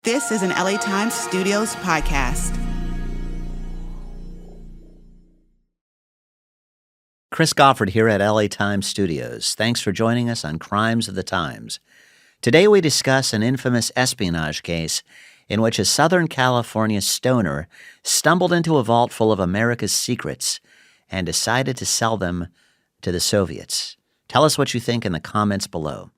This is an LA Times Studios podcast. Chris Goffard here at LA Times Studios. Thanks for joining us on Crimes of the Times. Today we discuss an infamous espionage case in which a Southern California stoner stumbled into a vault full of America's secrets and decided to sell them to the Soviets. Tell us what you think in the comments below.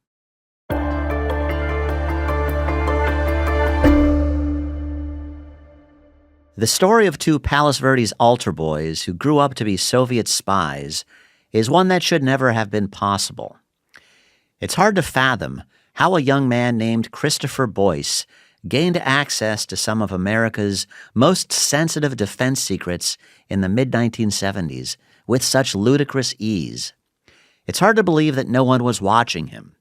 The story of two Palos Verdes altar boys who grew up to be Soviet spies is one that should never have been possible. It's hard to fathom how a young man named Christopher Boyce gained access to some of America's most sensitive defense secrets in the mid-1970s with such ludicrous ease. It's hard to believe that no one was watching him.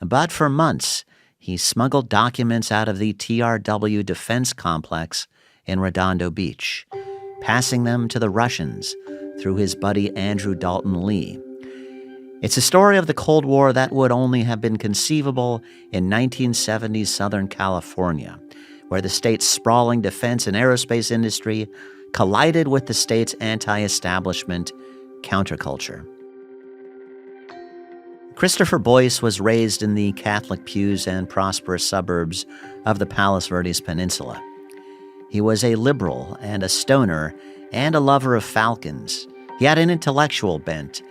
But for months, he smuggled documents out of the TRW defense complex in Redondo Beach, passing them to the Russians through his buddy Andrew Daulton Lee. It's a story of the Cold War that would only have been conceivable in 1970s Southern California, where the state's sprawling defense and aerospace industry collided with the state's anti-establishment counterculture. Christopher Boyce was raised in the Catholic pews and prosperous suburbs of the Palos Verdes Peninsula. He was a liberal and a stoner and a lover of falcons. He had an intellectual bent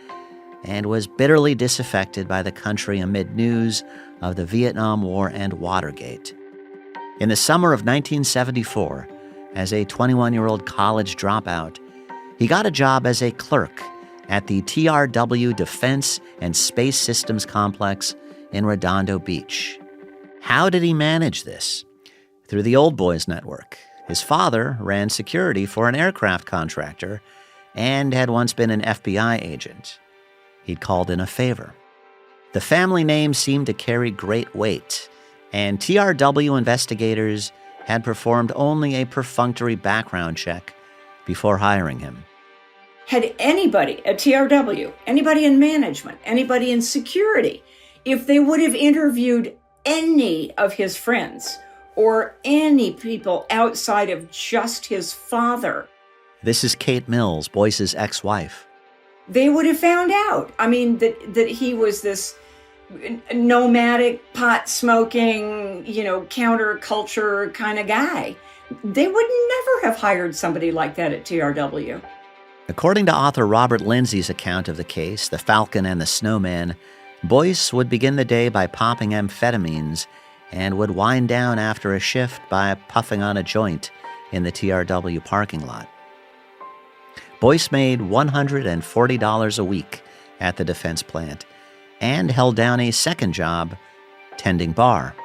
and was bitterly disaffected by the country amid news of the Vietnam War and Watergate. In the summer of 1974, as a 21-year-old college dropout, he got a job as a clerk at the TRW Defense and Space Systems Complex in Redondo Beach. How did he manage this? Through the Old Boys Network. His father ran security for an aircraft contractor and had once been an FBI agent. He'd called in a favor. The family name seemed to carry great weight, and TRW investigators had performed only a perfunctory background check before hiring him. Had anybody at TRW, anybody in management, anybody in security, if they would have interviewed any of his friends or any people outside of just his father. This is Kate Mills, Boyce's ex-wife. They would have found out. I mean, that he was this nomadic, pot-smoking, counterculture kind of guy. They would never have hired somebody like that at TRW. According to author Robert Lindsay's account of the case, The Falcon and the Snowman, Boyce would begin the day by popping amphetamines and would wind down after a shift by puffing on a joint in the TRW parking lot. Boyce made $140 a week at the defense plant and held down a second job tending bar.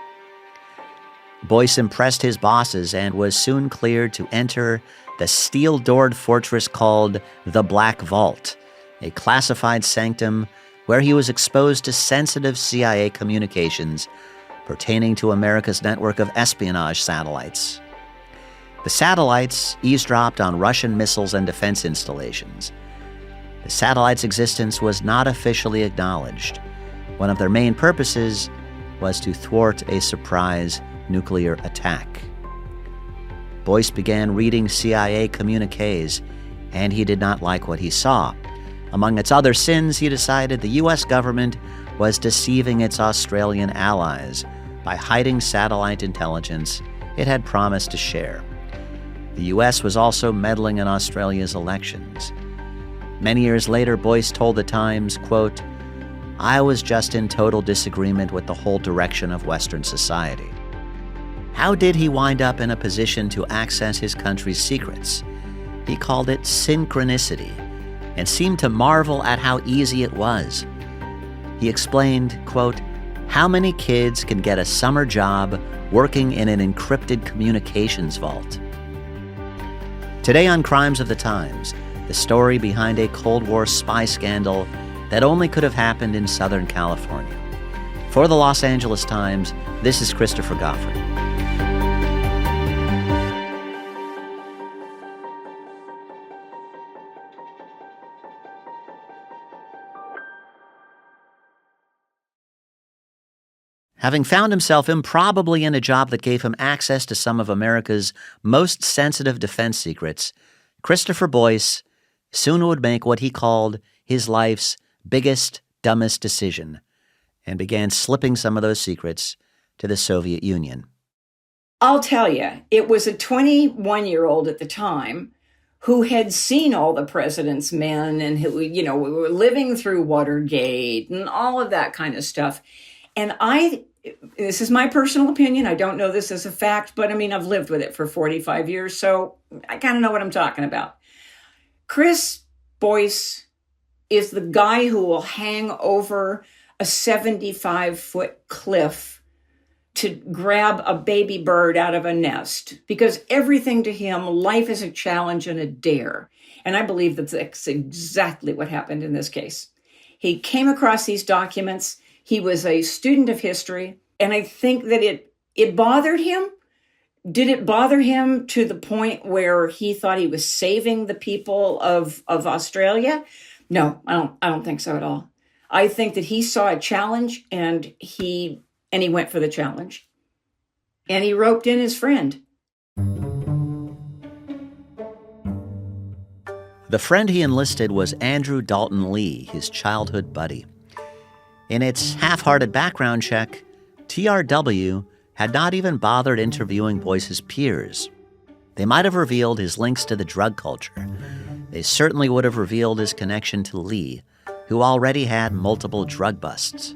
Boyce impressed his bosses and was soon cleared to enter the steel-doored fortress called the Black Vault, a classified sanctum where he was exposed to sensitive CIA communications pertaining to America's network of espionage satellites. The satellites eavesdropped on Russian missiles and defense installations. The satellites' existence was not officially acknowledged. One of their main purposes was to thwart a surprise nuclear attack. Boyce began reading CIA communiques, and he did not like what he saw. Among its other sins, he decided the U.S. government was deceiving its Australian allies by hiding satellite intelligence it had promised to share. The U.S. was also meddling in Australia's elections. Many years later, Boyce told the Times, quote, "I was just in total disagreement with the whole direction of Western society." How did he wind up in a position to access his country's secrets? He called it synchronicity and seemed to marvel at how easy it was. He explained, quote, "How many kids can get a summer job working in an encrypted communications vault?" Today on Crimes of the Times, the story behind a Cold War spy scandal that only could have happened in Southern California. For the Los Angeles Times, this is Christopher Goffard. Having found himself improbably in a job that gave him access to some of America's most sensitive defense secrets, Christopher Boyce soon would make what he called his life's biggest, dumbest decision, and began slipping some of those secrets to the Soviet Union. I'll tell you, it was a 21-year-old at the time who had seen all the president's men and who, we were living through Watergate and all of that kind of stuff. And this is my personal opinion. I don't know this as a fact, but I've lived with it for 45 years, so I kind of know what I'm talking about. Chris Boyce is the guy who will hang over a 75-foot cliff to grab a baby bird out of a nest, because everything to him, life is a challenge and a dare. And I believe that's exactly what happened in this case. He came across these documents. He was a student of history, and I think that it bothered him. Did it bother him to the point where he thought he was saving the people of Australia? No, I don't think so at all. I think that he saw a challenge and he went for the challenge. And he roped in his friend. The friend he enlisted was Andrew Daulton Lee, his childhood buddy. In its half-hearted background check, TRW had not even bothered interviewing Boyce's peers. They might have revealed his links to the drug culture. They certainly would have revealed his connection to Lee, who already had multiple drug busts.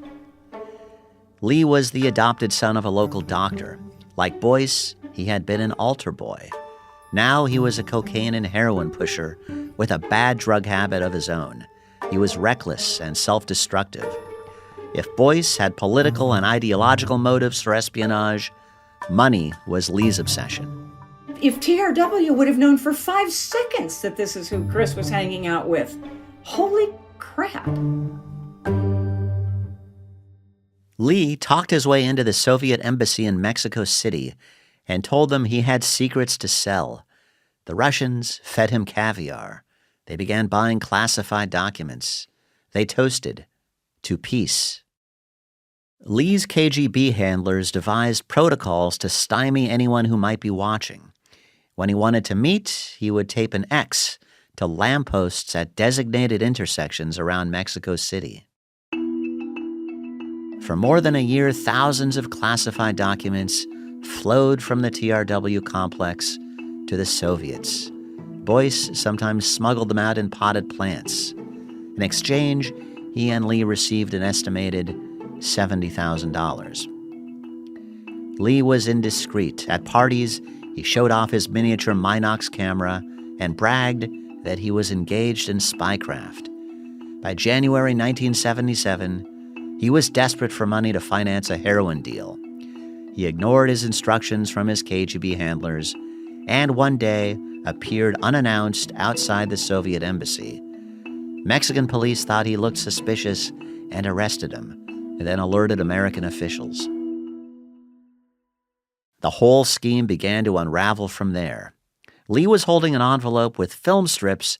Lee was the adopted son of a local doctor. Like Boyce, he had been an altar boy. Now he was a cocaine and heroin pusher with a bad drug habit of his own. He was reckless and self-destructive. If Boyce had political and ideological motives for espionage, money was Lee's obsession. If TRW would have known for 5 seconds that this is who Chris was hanging out with, holy crap. Lee talked his way into the Soviet embassy in Mexico City and told them he had secrets to sell. The Russians fed him caviar. They began buying classified documents. They toasted to peace. Lee's KGB handlers devised protocols to stymie anyone who might be watching. When he wanted to meet, he would tape an X to lampposts at designated intersections around Mexico City. For more than a year, thousands of classified documents flowed from the TRW complex to the Soviets. Boyce sometimes smuggled them out in potted plants. In exchange, he and Lee received an estimated $70,000. Lee was indiscreet. At parties, he showed off his miniature Minox camera and bragged that he was engaged in spycraft. By January 1977, he was desperate for money to finance a heroin deal. He ignored his instructions from his KGB handlers and one day appeared unannounced outside the Soviet embassy. Mexican police thought he looked suspicious and arrested him, and then alerted American officials. The whole scheme began to unravel from there. Lee was holding an envelope with film strips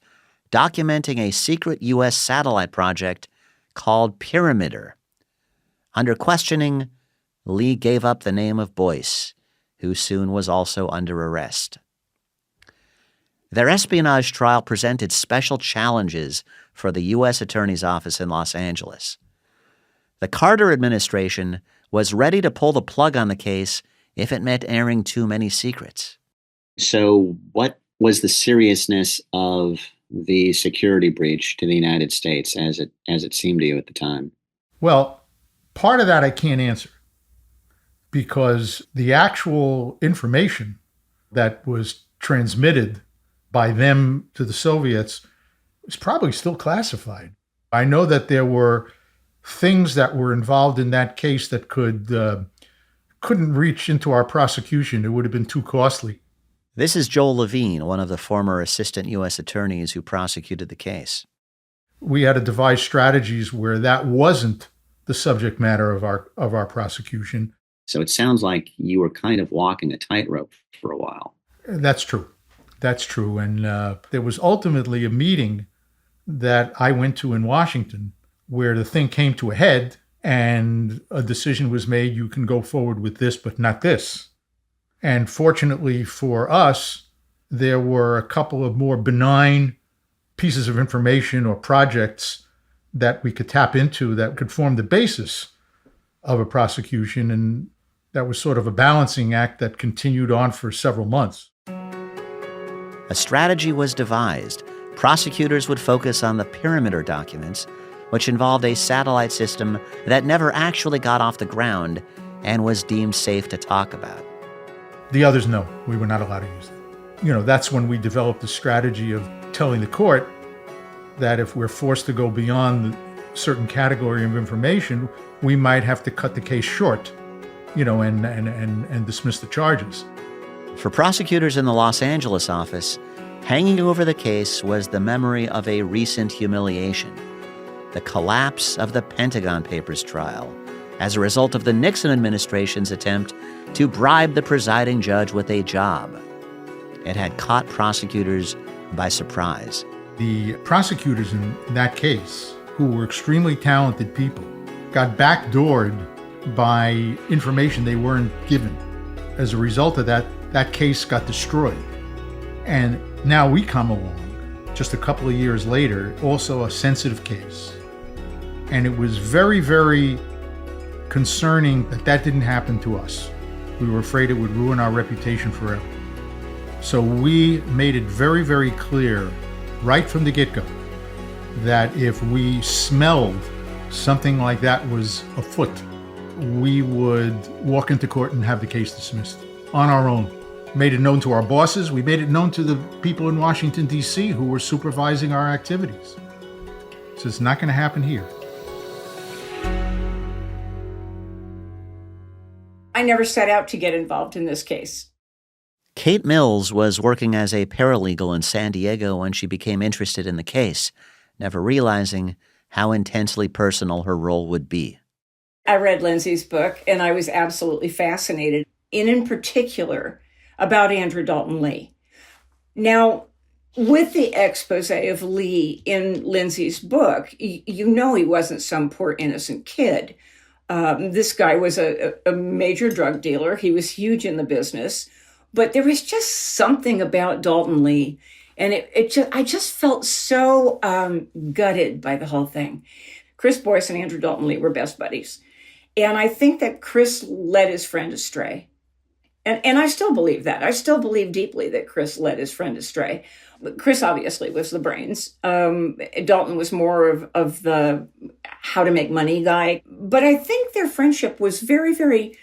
documenting a secret U.S. satellite project called Pyramider. Under questioning, Lee gave up the name of Boyce, who soon was also under arrest. Their espionage trial presented special challenges for the U.S. Attorney's Office in Los Angeles. The Carter administration was ready to pull the plug on the case if it meant airing too many secrets. So what was the seriousness of the security breach to the United States as it seemed to you at the time? Well, part of that I can't answer, because the actual information that was transmitted by them to the Soviets is probably still classified. I know that there were things that were involved in that case that couldn't reach into our prosecution. It would have been too costly. This is Joel Levine, one of the former assistant U.S. attorneys who prosecuted the case. We had to devise strategies where that wasn't the subject matter of our prosecution. So it sounds like you were kind of walking a tightrope for a while. That's true. That's true. And there was ultimately a meeting that I went to in Washington where the thing came to a head, and a decision was made, you can go forward with this, but not this. And fortunately for us, there were a couple of more benign pieces of information or projects that we could tap into that could form the basis of a prosecution. And that was sort of a balancing act that continued on for several months. A strategy was devised. Prosecutors would focus on the perimeter documents, which involved a satellite system that never actually got off the ground and was deemed safe to talk about. The others, no, we were not allowed to use it. That's when we developed the strategy of telling the court that if we're forced to go beyond a certain category of information, we might have to cut the case short, and dismiss the charges. For prosecutors in the Los Angeles office, hanging over the case was the memory of a recent humiliation, the collapse of the Pentagon Papers trial, as a result of the Nixon administration's attempt to bribe the presiding judge with a job. It had caught prosecutors by surprise. The prosecutors in that case, who were extremely talented people, got backdoored by information they weren't given. As a result of that, that case got destroyed. And now we come along, just a couple of years later, also a sensitive case. And it was very, very concerning that didn't happen to us. We were afraid it would ruin our reputation forever. So we made it very, very clear right from the get-go that if we smelled something like that was afoot, we would walk into court and have the case dismissed on our own. Made it known to our bosses. We made it known to the people in Washington, D.C. who were supervising our activities. So it's not going to happen here. I never set out to get involved in this case. Kate Mills was working as a paralegal in San Diego when she became interested in the case, never realizing how intensely personal her role would be. I read Lindsay's book, and I was absolutely fascinated, in particular, about Andrew Daulton Lee. Now, with the expose of Lee in Lindsay's book, he wasn't some poor innocent kid. This guy was a major drug dealer. He was huge in the business. But there was just something about Daulton Lee, and I just felt so gutted by the whole thing. Chris Boyce and Andrew Daulton Lee were best buddies. And I think that Chris led his friend astray. And I still believe that. I still believe deeply that Chris led his friend astray. Chris obviously was the brains. Daulton was more of the how to make money guy. But I think their friendship was very, very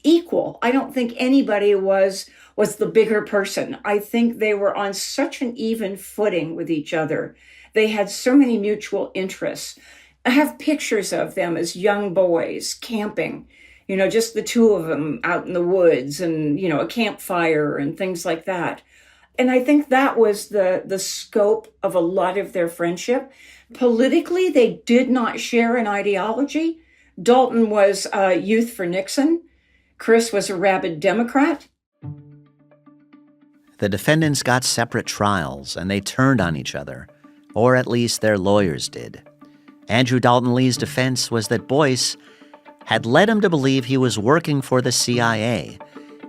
equal. I don't think anybody was the bigger person. I think they were on such an even footing with each other. They had so many mutual interests. I have pictures of them as young boys camping, just the two of them out in the woods and, a campfire and things like that. And I think that was the scope of a lot of their friendship. Politically, they did not share an ideology. Daulton was Youth for Nixon. Chris was a rabid Democrat. The defendants got separate trials, and they turned on each other, or at least their lawyers did. Andrew Daulton Lee's defense was that Boyce had led him to believe he was working for the CIA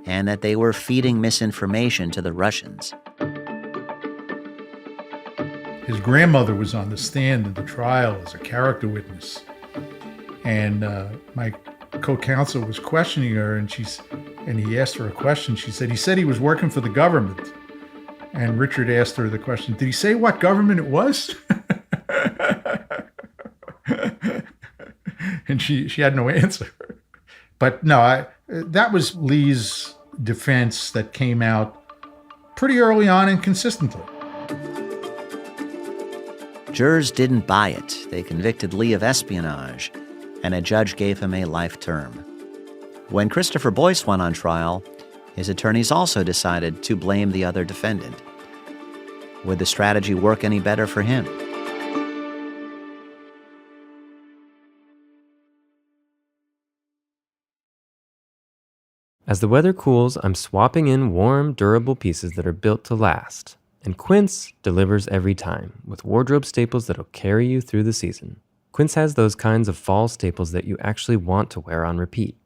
and that they were feeding misinformation to the Russians. His grandmother was on the stand in the trial as a character witness. And my co-counsel was questioning her, and he asked her a question. He said he was working for the government. And Richard asked her the question, did he say what government it was? And she had no answer. But no, that was Lee's defense that came out pretty early on and consistently. Jurors didn't buy it. They convicted Lee of espionage, and a judge gave him a life term. When Christopher Boyce went on trial, his attorneys also decided to blame the other defendant. Would the strategy work any better for him? As the weather cools, I'm swapping in warm, durable pieces that are built to last. And Quince delivers every time, with wardrobe staples that'll carry you through the season. Quince has those kinds of fall staples that you actually want to wear on repeat,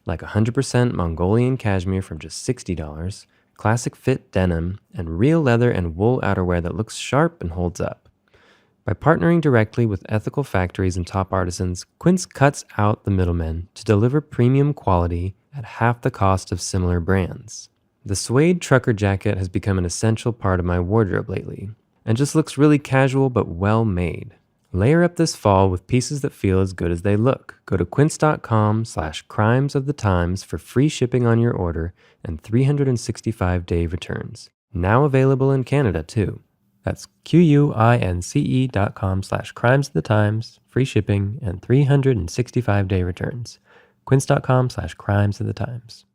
like 100% Mongolian cashmere from just $60, classic fit denim, and real leather and wool outerwear that looks sharp and holds up. By partnering directly with ethical factories and top artisans, Quince cuts out the middlemen to deliver premium quality at half the cost of similar brands. The suede trucker jacket has become an essential part of my wardrobe lately, and just looks really casual but well made. Layer up this fall with pieces that feel as good as they look. Go to quince.com/crimesofthetimes for free shipping on your order and 365-day returns. Now available in Canada too. That's QUINCE.com/crimesofthetimes, free shipping and 365-day returns. Quince.com/crimesofthetimes.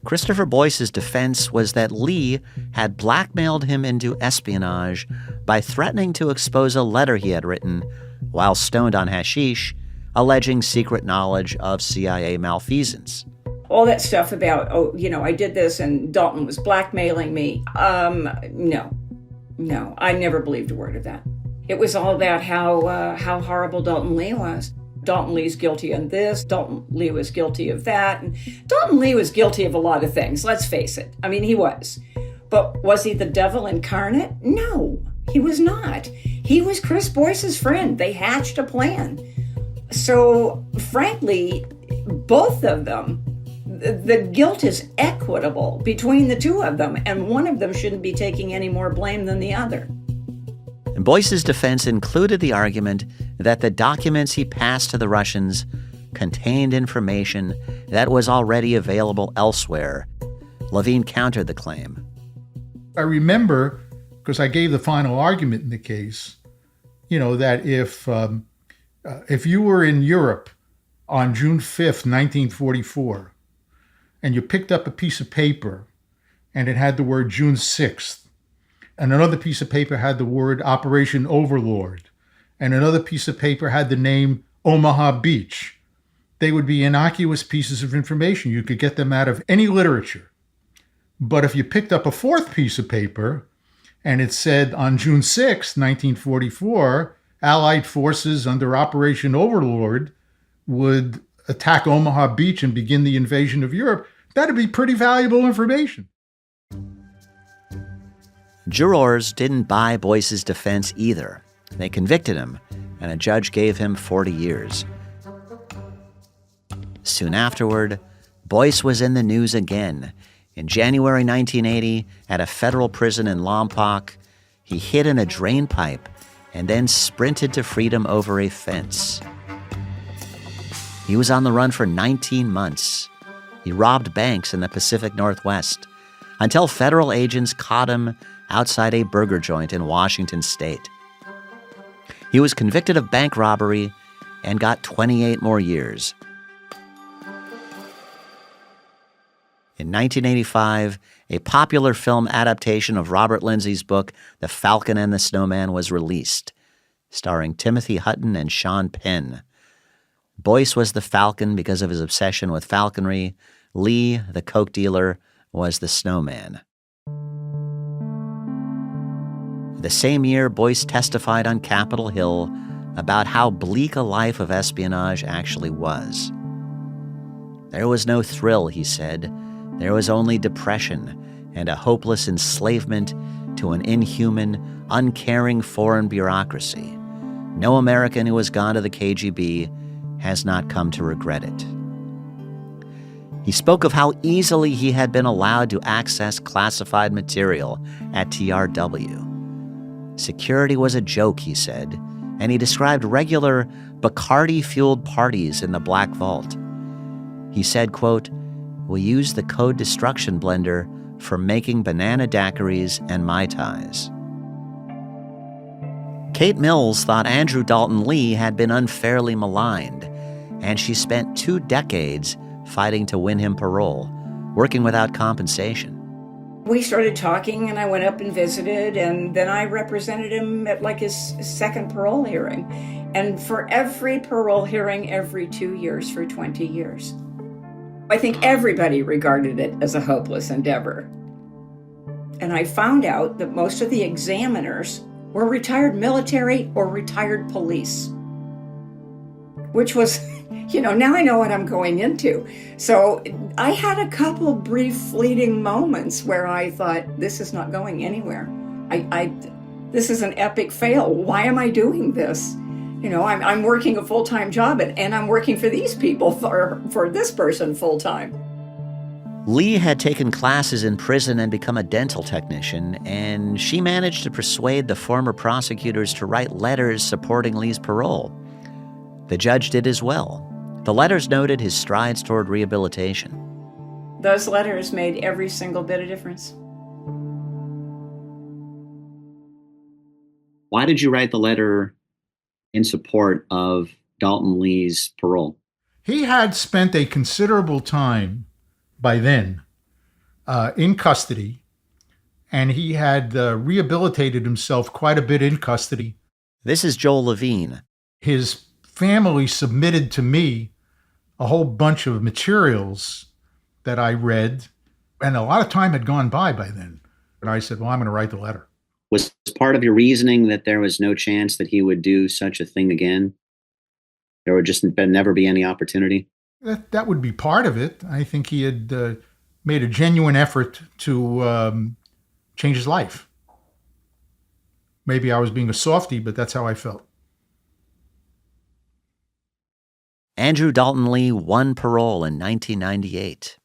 Christopher Boyce's defense was that Lee had blackmailed him into espionage by threatening to expose a letter he had written while stoned on hashish, alleging secret knowledge of CIA malfeasance. All that stuff about, I did this and Daulton was blackmailing me. No, I never believed a word of that. It was all about how horrible Daulton Lee was. Daulton Lee's guilty of this, Daulton Lee was guilty of that. And Daulton Lee was guilty of a lot of things, let's face it. I mean, he was. But was he the devil incarnate? No, he was not. He was Chris Boyce's friend. They hatched a plan. So, frankly, both of them, the guilt is equitable between the two of them, and one of them shouldn't be taking any more blame than the other. And Boyce's defense included the argument that the documents he passed to the Russians contained information that was already available elsewhere. Levine countered the claim. I remember, because I gave the final argument in the case, that if you were in Europe on June 5th, 1944, and you picked up a piece of paper and it had the word June 6th, and another piece of paper had the word Operation Overlord, and another piece of paper had the name Omaha Beach, they would be innocuous pieces of information. You could get them out of any literature. But if you picked up a fourth piece of paper and it said on June 6, 1944, Allied forces under Operation Overlord would attack Omaha Beach and begin the invasion of Europe, that'd be pretty valuable information. Jurors didn't buy Boyce's defense either. They convicted him, and a judge gave him 40 years. Soon afterward, Boyce was in the news again. In January 1980, at a federal prison in Lompoc, he hid in a drain pipe and then sprinted to freedom over a fence. He was on the run for 19 months. He robbed banks in the Pacific Northwest until federal agents caught him outside a burger joint in Washington state. He was convicted of bank robbery and got 28 more years. In 1985, a popular film adaptation of Robert Lindsay's book, The Falcon and the Snowman, was released, starring Timothy Hutton and Sean Penn. Boyce was the Falcon because of his obsession with falconry. Lee, the coke dealer, was the Snowman. The same year, Boyce testified on Capitol Hill about how bleak a life of espionage actually was. There was no thrill, he said. There was only depression and a hopeless enslavement to an inhuman, uncaring foreign bureaucracy. No American who has gone to the KGB has not come to regret it. He spoke of how easily he had been allowed to access classified material at TRW. Security was a joke, he said, and he described regular Bacardi-fueled parties in the Black Vault. He said, quote, "We use the code destruction blender for making banana daiquiris and Mai Tais." Kate Mills thought Andrew Daulton Lee had been unfairly maligned, and she spent 2 decades fighting to win him parole, working without compensation. We started talking, and I went up and visited, and then I represented him at his second parole hearing. And for every parole hearing, every 2 years for 20 years. I think everybody regarded it as a hopeless endeavor. And I found out that most of the examiners were retired military or retired police, which was, now I know what I'm going into. So I had a couple brief fleeting moments where I thought, this is not going anywhere. This is an epic fail. Why am I doing this? I'm working a full-time job and I'm working for these people, for this person full-time. Lee had taken classes in prison and become a dental technician, and she managed to persuade the former prosecutors to write letters supporting Lee's parole. The judge did as well. The letters noted his strides toward rehabilitation. Those letters made every single bit of difference. Why did you write the letter in support of Daulton Lee's parole? He had spent a considerable time by then in custody, and he had rehabilitated himself quite a bit in custody. This is Joel Levine. His family submitted to me a whole bunch of materials that I read, and a lot of time had gone by then. And I said, well, I'm going to write the letter. Was part of your reasoning that there was no chance that he would do such a thing again? There would just never be any opportunity? That would be part of it. I think he had made a genuine effort to change his life. Maybe I was being a softie, but that's how I felt. Andrew Daulton Lee won parole in 1998.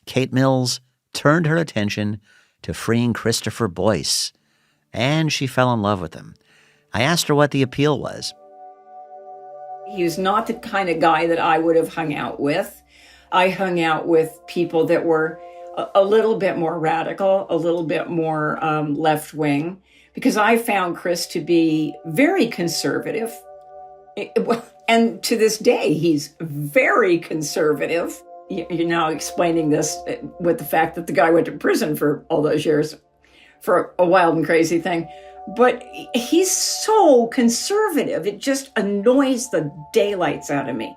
Kate Mills turned her attention to freeing Christopher Boyce, and she fell in love with him. I asked her what the appeal was. He was not the kind of guy that I would have hung out with. I hung out with people that were a little bit more radical, a little bit more left-wing, because I found Chris to be very conservative. And to this day, he's very conservative. You're now explaining this with the fact that the guy went to prison for all those years for a wild and crazy thing. But he's so conservative, it just annoys the daylights out of me.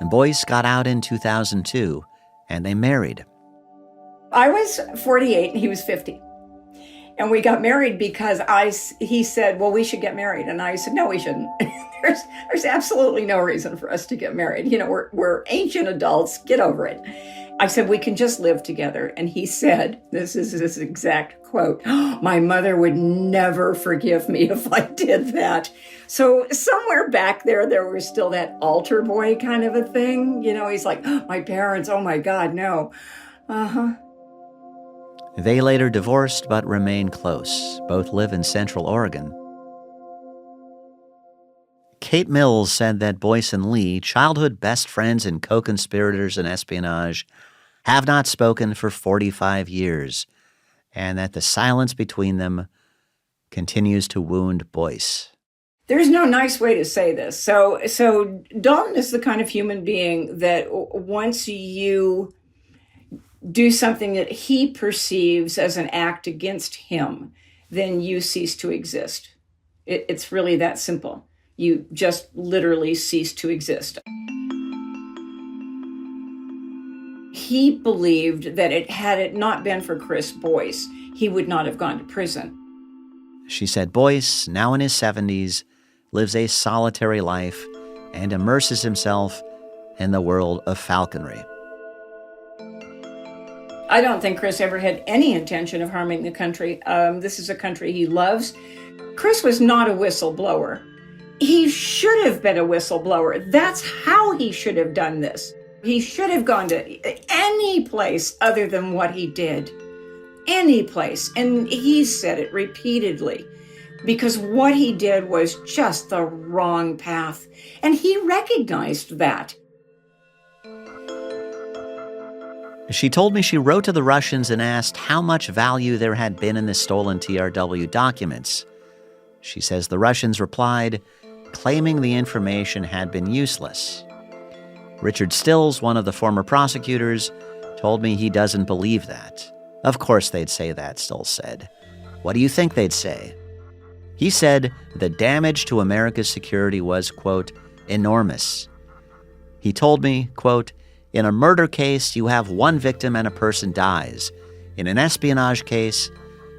And Boyce got out in 2002, and they married. I was 48 and he was 50. And we got married because he said, well, we should get married. And I said, no, we shouldn't. There's absolutely no reason for us to get married. We're ancient adults. Get over it. I said, we can just live together. And he said, this is his exact quote, my mother would never forgive me if I did that. So somewhere back there was still that altar boy kind of a thing. He's like, my parents, oh my God, no. Uh-huh. They later divorced but remain close. Both live in Central Oregon. Kate Mills said that Boyce and Lee, childhood best friends and co-conspirators in espionage, have not spoken for 45 years, and that the silence between them continues to wound Boyce. There's no nice way to say this. So Daulton is the kind of human being that once you do something that he perceives as an act against him, then you cease to exist. It's really that simple. You just literally cease to exist. He believed that had it not been for Chris Boyce, he would not have gone to prison. She said Boyce, now in his 70s, lives a solitary life and immerses himself in the world of falconry. I don't think Chris ever had any intention of harming the country. This is a country he loves. Chris was not a whistleblower. He should have been a whistleblower. That's how he should have done this. He should have gone to any place other than what he did. Any place. And he said it repeatedly. Because what he did was just the wrong path. And he recognized that. She told me she wrote to the Russians and asked how much value there had been in the stolen TRW documents. She says the Russians replied, claiming the information had been useless. Richard Stills, one of the former prosecutors, told me he doesn't believe that. Of course they'd say that, Stills said. What do you think they'd say? He said the damage to America's security was, quote, enormous. He told me, quote, in a murder case, you have one victim and a person dies. In an espionage case,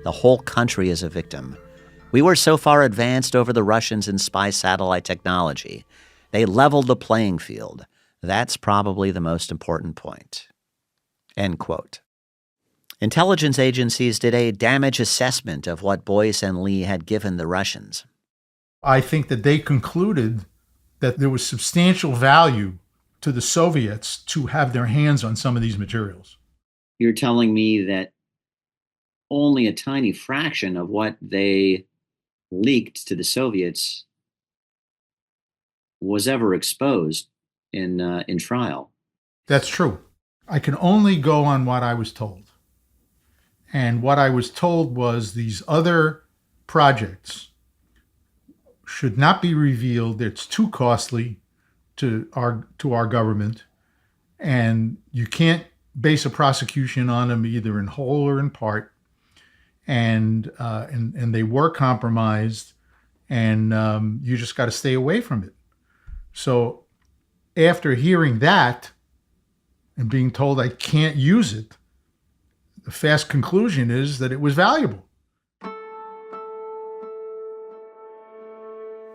the whole country is a victim. We were so far advanced over the Russians in spy satellite technology. They leveled the playing field. That's probably the most important point." End quote. Intelligence agencies did a damage assessment of what Boyce and Lee had given the Russians. I think that they concluded that there was substantial value to the Soviets to have their hands on some of these materials. You're telling me that only a tiny fraction of what they leaked to the Soviets was ever exposed in trial. That's true. I can only go on what I was told. And what I was told was these other projects should not be revealed. It's too costly to our government, and you can't base a prosecution on them either in whole or in part. And they were compromised, and you just got to stay away from it. So after hearing that and being told I can't use it, the fast conclusion is that it was valuable.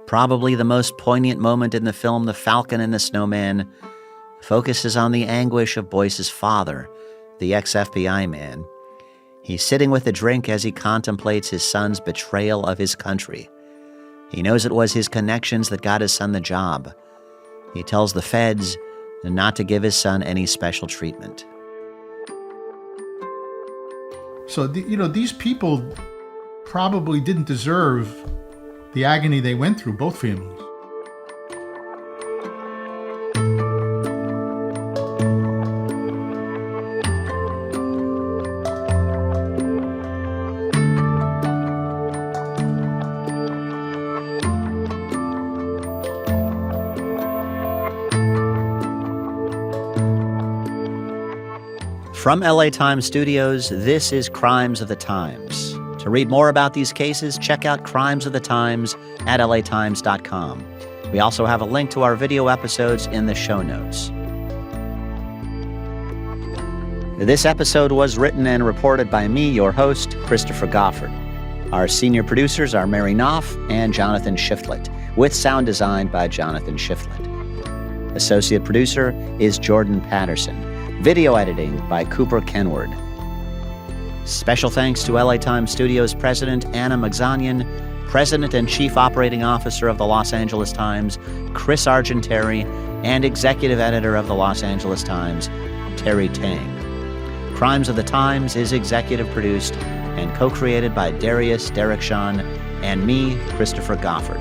Probably the most poignant moment in the film, The Falcon and the Snowman, focuses on the anguish of Boyce's father, the ex-FBI man. He's sitting with a drink as he contemplates his son's betrayal of his country. He knows it was his connections that got his son the job. He tells the feds not to give his son any special treatment. So, these people probably didn't deserve the agony they went through, both families. From LA Times Studios, this is Crimes of the Times. To read more about these cases, check out Crimes of the Times at latimes.com. We also have a link to our video episodes in the show notes. This episode was written and reported by me, your host, Christopher Goffard. Our senior producers are Mary Knopf and Jonathan Shiflett, with sound design by Jonathan Shiflett. Associate producer is Jordan Patterson. Video editing by Cooper Kenward. Special thanks to LA Times Studios President Anna Magzanian, President and Chief Operating Officer of the Los Angeles Times, Chris Argenteri, and Executive Editor of the Los Angeles Times, Terry Tang. Crimes of the Times is executive produced and co-created by Darius Derrickson and me, Christopher Goffard.